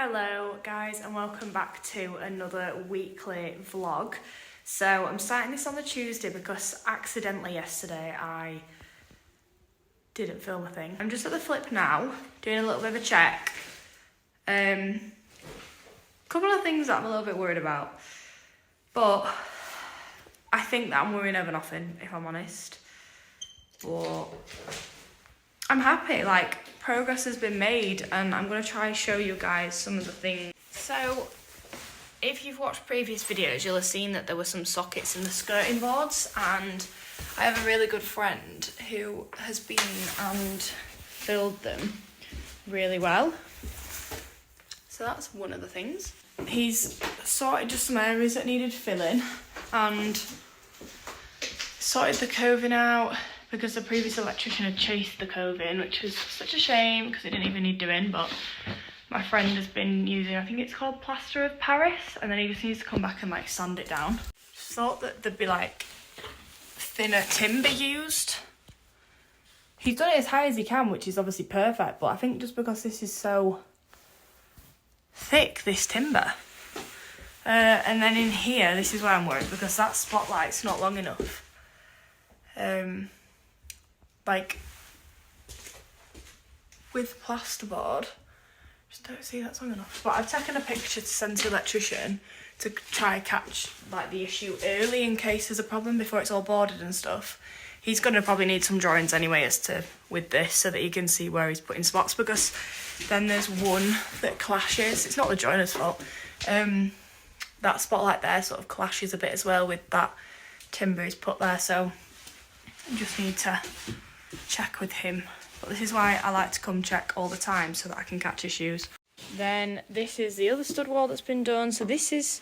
Hello guys and welcome back to another weekly vlog. So I'm starting this on the Tuesday because accidentally yesterday I didn't film a thing. I'm just at the flip now, doing a little bit of a check. Couple of things that I'm a little bit worried about, but I think that I'm worrying over nothing, if I'm honest. But I'm happy, like, progress has been made and I'm going to try and show you guys some of the things. So, if you've watched previous videos, you'll have seen that there were some sockets in the skirting boards, and I have a really good friend who has been and filled them really well. So that's one of the things. He's sorted just some areas that needed filling and sorted the coving out, because the previous electrician had chased the cove in, which was such a shame because it didn't even need doing. But my friend has been using, I think it's called plastered Paris, and then he just needs to come back and like sand it down. Just thought that there'd be like thinner timber used. He's done it as high as he can, which is obviously perfect, but I think just because this is so thick, this timber. And then in here, this is where I'm worried, because that spotlight's not long enough. Like, with plasterboard, just don't see that's long enough. But I've taken a picture to send to the electrician to try and catch like the issue early in case there's a problem before it's all boarded and stuff. He's going to probably need some drawings anyway as to with this, so that he can see where he's putting spots, because then there's one that clashes. It's not the joiner's fault. That spotlight there sort of clashes a bit as well with that timber he's put there, so I just need to check with him. But this is why I like to come check all the time, so that I can catch issues. Then this is the other stud wall that's been done. So this is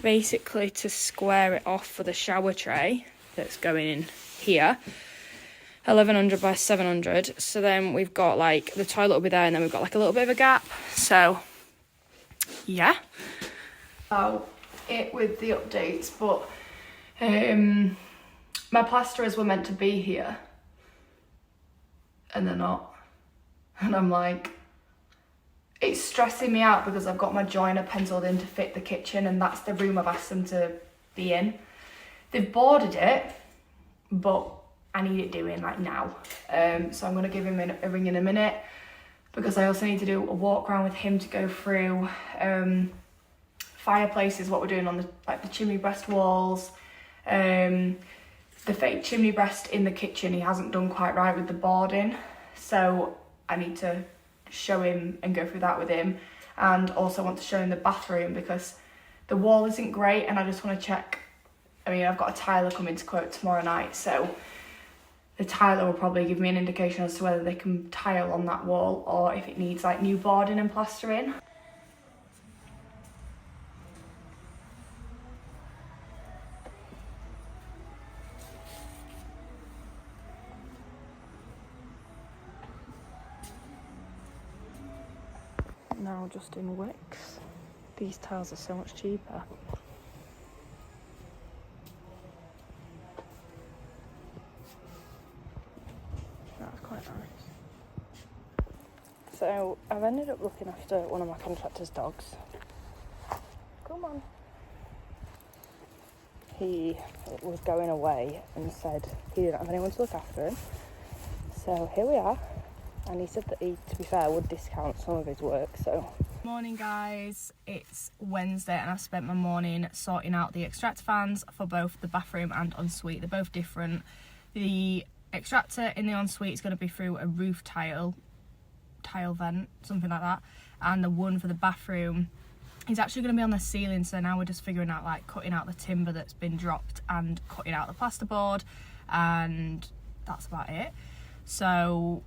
basically to square it off for the shower tray that's going in here, 1100 by 700. So then we've got like the toilet will be there, and then we've got like a little bit of a gap. So yeah, it with the updates. But my plasterers were meant to be here and they're not, and I'm like, it's stressing me out because I've got my joiner penciled in to fit the kitchen, and that's the room I've asked them to be in. They've boarded it, but I need it doing like now. So I'm going to give him a ring in a minute, because I also need to do a walk around with him to go through fireplaces, what we're doing on the chimney breast walls. The fake chimney breast in the kitchen he hasn't done quite right with the boarding, so I need to show him and go through that with him, and also want to show him the bathroom because the wall isn't great, and I just want to check. I mean, I've got a tiler coming to quote tomorrow night, so the tiler will probably give me an indication as to whether they can tile on that wall or if it needs like new boarding and plastering. Now just in wicks, these tiles are so much cheaper. That's quite nice. So I've ended up looking after one of my contractor's dogs. Come on. He was going away and said he didn't have anyone to look after him. So here we are. And he said that he, to be fair, would discount some of his work, so. Morning guys, it's Wednesday and I've spent my morning sorting out the extractor fans for both the bathroom and ensuite. They're both different. The extractor in the ensuite is going to be through a roof tile vent, something like that. And the one for the bathroom is actually going to be on the ceiling, so now we're just figuring out like cutting out the timber that's been dropped and cutting out the plasterboard, and that's about it. So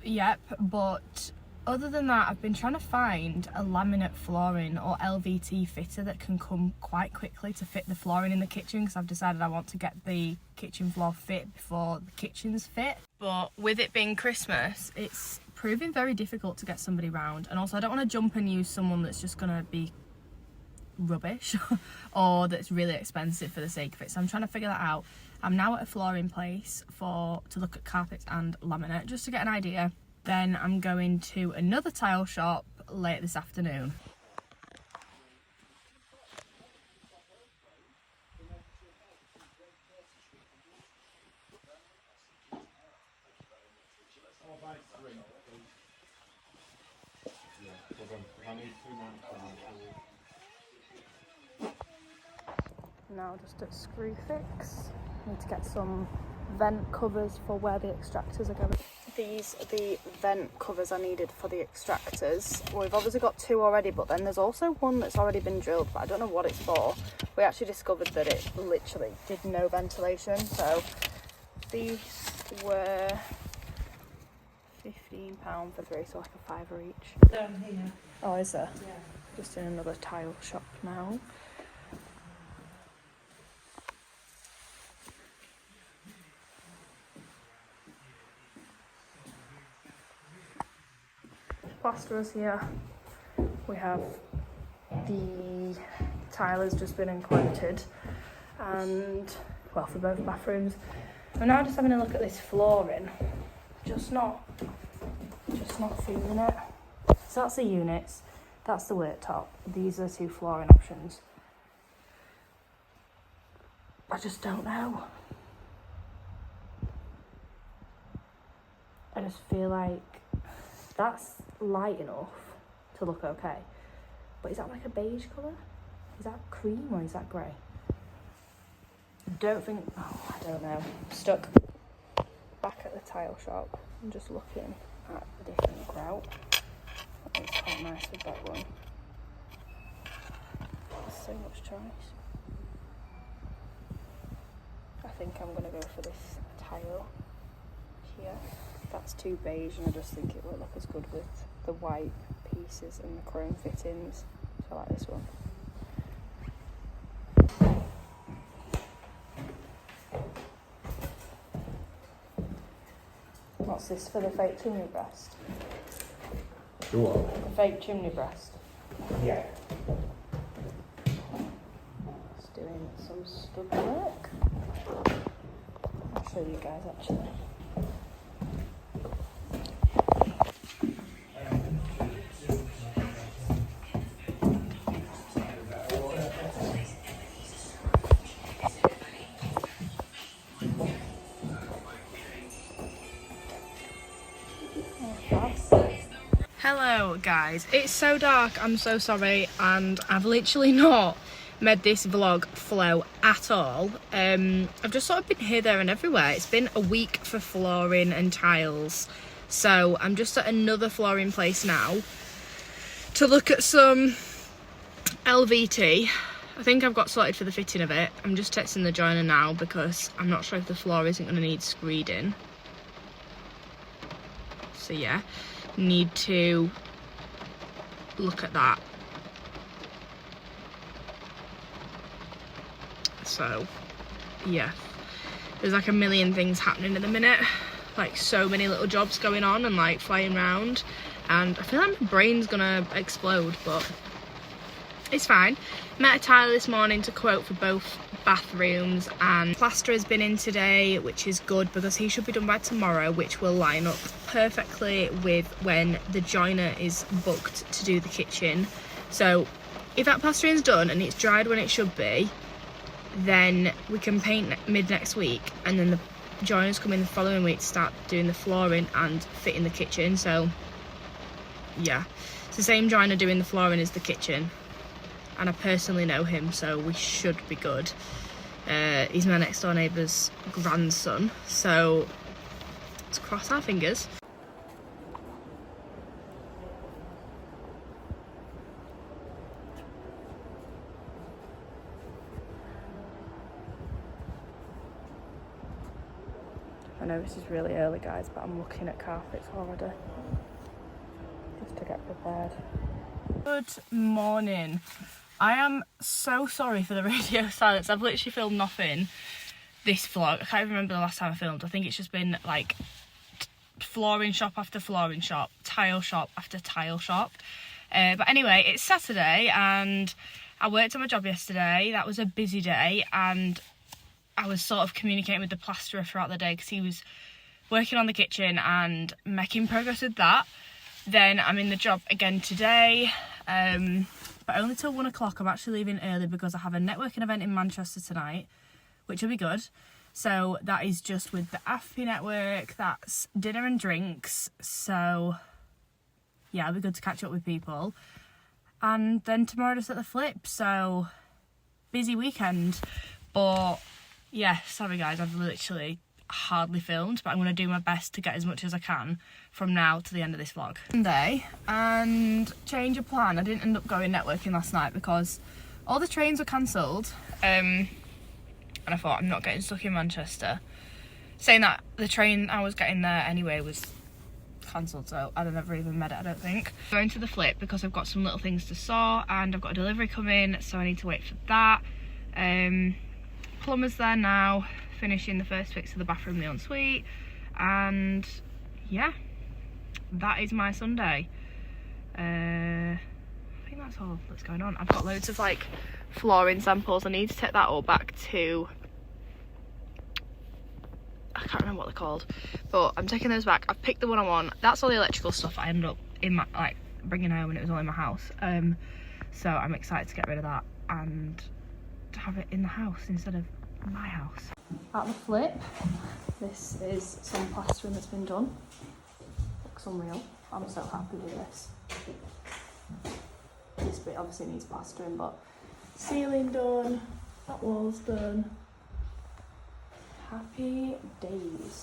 yep, but other than that, I've been trying to find a laminate flooring or LVT fitter that can come quite quickly to fit the flooring in the kitchen, because I've decided I want to get the kitchen floor fit before the kitchen's fit. But with it being Christmas, it's proving very difficult to get somebody round, and also I don't want to jump and use someone that's just going to be rubbish or that's really expensive for the sake of it. So I'm trying to figure that out. I'm now at a flooring place to look at carpets and laminate, just to get an idea. Then I'm going to another tile shop late this afternoon. Now just at Screwfix, need to get some vent covers for where the extractors are going. These are the vent covers I needed for the extractors. We've obviously got 2 already, but then there's also one that's already been drilled, but I don't know what it's for. We actually discovered that it literally did no ventilation, so these were £15 for 3, so like a £5 each. Down here. Oh, is there? Yeah. Just in another tile shop now. Plasterers here. We have the tile has just been unquoted, and well, for both bathrooms. I'm now just having a look at this flooring. Just not feeling it. So that's the units, that's the worktop. These are the 2 flooring options. I just don't know. I just feel like that's light enough to look okay. But is that like a beige colour? Is that cream or is that grey? I don't think, oh, I don't know. Stuck back at the tile shop. I'm just looking at the different grout. That looks quite nice with that one. There's so much choice. I think I'm going to go for this tile here. That's too beige and I just think it won't look as good with the white pieces and the chrome fittings. So I like this one. What's this for the fake chimney breast? The what? The fake chimney breast. Yeah. Just doing some stud work. I'll show you guys actually. Hello guys, it's so dark, I'm so sorry, and I've literally not made this vlog flow at all. I've just sort of been here, there and everywhere. It's been a week for flooring and tiles, so I'm just at another flooring place now to look at some LVT. I think I've got sorted for the fitting of it. I'm just texting the joiner now because I'm not sure if the floor isn't going to need screeding. So yeah, need to look at that. So yeah, there's like a million things happening at the minute, like so many little jobs going on and like flying around, and I feel like my brain's gonna explode, but it's fine. Met a tiler this morning to quote for both bathrooms, and plaster has been in today, which is good because he should be done by tomorrow, which will line up perfectly with when the joiner is booked to do the kitchen. So if that plastering's done and it's dried when it should be, then we can paint mid next week, and then the joiners come in the following week to start doing the flooring and fitting the kitchen. So yeah, it's the same joiner doing the flooring as the kitchen, and I personally know him, so we should be good. He's my next door neighbour's grandson, so let's cross our fingers. I know this is really early guys, but I'm looking at carpets already just to get prepared. Good morning. I am so sorry for the radio silence. I've literally filmed nothing this vlog. I can't even remember the last time I filmed. I think it's just been like flooring shop after flooring shop, tile shop after tile shop. But anyway, it's Saturday and I worked on my job yesterday. That was a busy day, and I was sort of communicating with the plasterer throughout the day because he was working on the kitchen and making progress with that. Then I'm in the job again today, but only till 1 o'clock. I'm actually leaving early because I have a networking event in Manchester tonight, which will be good. So that is just with the AFP network, that's dinner and drinks. So yeah, it'll be good to catch up with people. And then tomorrow just at the flip, so busy weekend. But yeah, sorry guys, I've literally hardly filmed, but I'm going to do my best to get as much as I can from now to the end of this vlog. Sunday, and change of plan. I didn't end up going networking last night because all the trains were cancelled, and I thought I'm not getting stuck in Manchester. Saying that, the train I was getting there anyway was cancelled, so I'd have never even met it, I don't think. Going to the flip because I've got some little things to sort and I've got a delivery coming, so I need to wait for that. Plumber's there now, finishing the first fix of the bathroom, the ensuite, and yeah, that is my Sunday. I think that's all that's going on. I've got loads of like flooring samples. I need to take that all back to, I can't remember what they're called, but I'm taking those back. I've picked the one I want. That's all the electrical stuff I ended up in my, like, bringing home, and it was all in my house. So I'm excited to get rid of that and to have it in the house instead of my house. At the flip, this is some plastering that's been done. Looks unreal. I'm so happy with this. This bit obviously needs plastering, but ceiling done, that wall's done. Happy days.